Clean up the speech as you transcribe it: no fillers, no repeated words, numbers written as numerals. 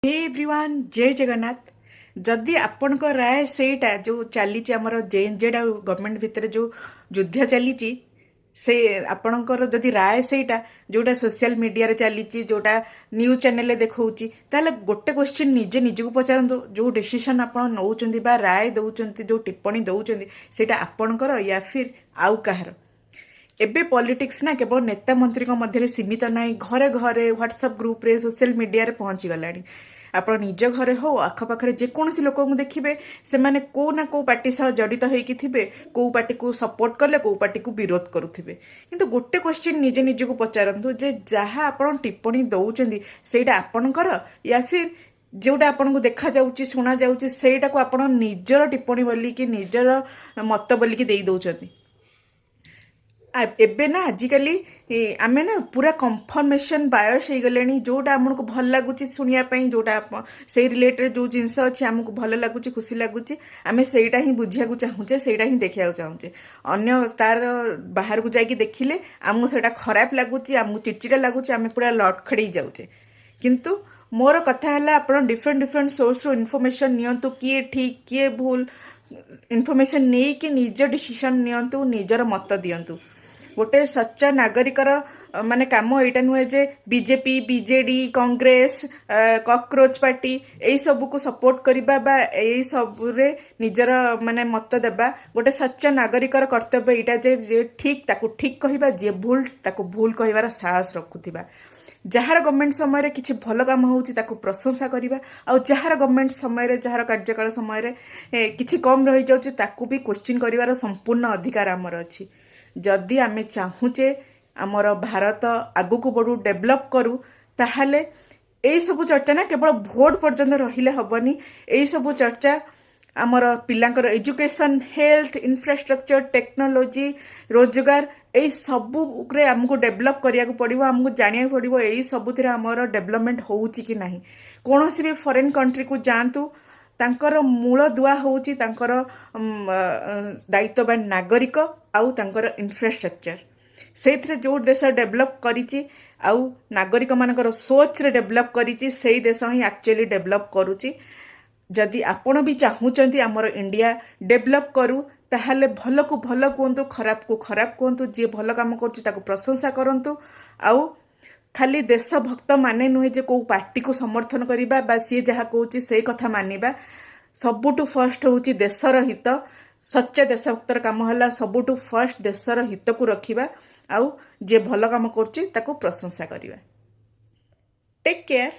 Hey everyone जय जगन्नाथ। जदि आपण राय सेटा जो चली आमर जेएनजेड आ गवर्नमेंट भितर जो युद्ध चली से आपणकर जदि राय सेटा जोटा सोशल मीडिया चली जोटा न्यूज चैनल देखा ताले गोटे क्वेश्चन निजे निजको पचारतु जो डिसीजन आप नौ राय दौरान जो टिप्पणी दौरान सेटा आपणकर या फिर आउ कहार एबे पॉलिटिक्स ना केवल नेता मंत्री मध्य सीमित ना घरे घरे व्हाट्सएप ग्रुप रे सोशल मीडिया रे पहुंची गलानी। आप निज घरे हो आखपाखे जेकोसी लोक देखिए से मैंने को ना को पार्टी सह जड़ित होते कौ पार्टी को सपोर्ट कले कौ पार्टी को विरोध करुवे किंतु गोटे क्वेश्चन निजे निजको पचारतु जे जहाँ आप टिप्पणी दौरान सेटा आपणकर या फिर जोटा आपन को देखा जाउची सुना जाउची सेटा को आपण निजर टिप्पणी बोली कि निजर मत बोली कि दे दौरान। एबे ना आजिकली आमे ना पूरा कन्फर्मेशन बायस हो गले जोटा आमको भल लगुच शुणापी जोटा से रिलेटेड जो जिनस अच्छे आमको भल लगुच खुशी लगुच आमे सेटा ही बुझा चाहूचे सेटा ही देखा चाहूचे अन्य तार बाहर को जाकि देखिले आमको सेटा खराब लगुच आमको चिड़चिड़ा लगुच आमे पूरा लटखड़ी जाऊे। किंतु मोर कथा है आप डिफरेंट डिफरेंट सोर्स रो इनफॉरमेशन नियंतु किए ठीक किए भूल इनफॉरमेशन नहीं कि निज डिसीजन नियंतु निजर मत दियंतु। गोटे सच्चा नागरिकर माने काम यहाँ नुहे जे BJP BJD Congress cockroach party यही सब को सपोर्ट करबा बा यही सब रे निजर माने मत देबा गोटे सच्चा नागरिकर कर्तव्य यहाँ जे ठीक ताकू ठीक कहबा जे भूल ताकू भूल कहबार साहस रखुथिबा। जार गवर्नमेंट समय किसी भल काम होउची ताकू प्रशंसा करबा और जार गवर्नमेंट समय जार कार्यकाल समय किसी कम रही जाउची ताकू भी क्वेश्चन करिवार संपूर्ण अधिकार आमर अछि। जदि आमे चाहूचे आमर भारत आगु को बढ़ू डेभलप करू ताहले यही सब चर्चा ना केवल भोट पर्यंत रहिले हबनी। यही सब चर्चा आमर पिलांकर एजुकेशन हेल्थ इंफ्रास्ट्रक्चर टेक्नोलोजी रोजगार यही सब रे हमको डेभलप करिया को पड़िबो हमको जानिया पड़िबो यही सबुतिर आमर डेभलपमेंट होउची कि नाही। कोनोसी भी फॉरेन कंट्री को जानतु तांकर मूल दुआ होउची तांकर दायित्ववान नागरिक आउ तांकर इंफ्रास्ट्रक्चर से जो देश डेभलप करिची आउ नागरिक मानकर सोच रे डेभलप करिची से देश ही एक्चुअली डेभलप करुची। जदि आपण भी चाहूचंती आमर इंडिया डेभलप करू ताहले भल को भल कहतु खराब को खराब कहतु जी भल काम करुची ताको प्रशंसा करंतु आउ खाली देशभक्त माने नुहे जे को पार्टी को समर्थन करिबा बा सी जहाँ कहूँ से कथा मानिबा। सबुठु फर्स्ट होची देशर हित सच्चा देशभक्तर काम है सबुठु फर्स्ट देशर हित को रखिबा आउ जे भल काम करुची ताको प्रशंसा करिबा। Take care.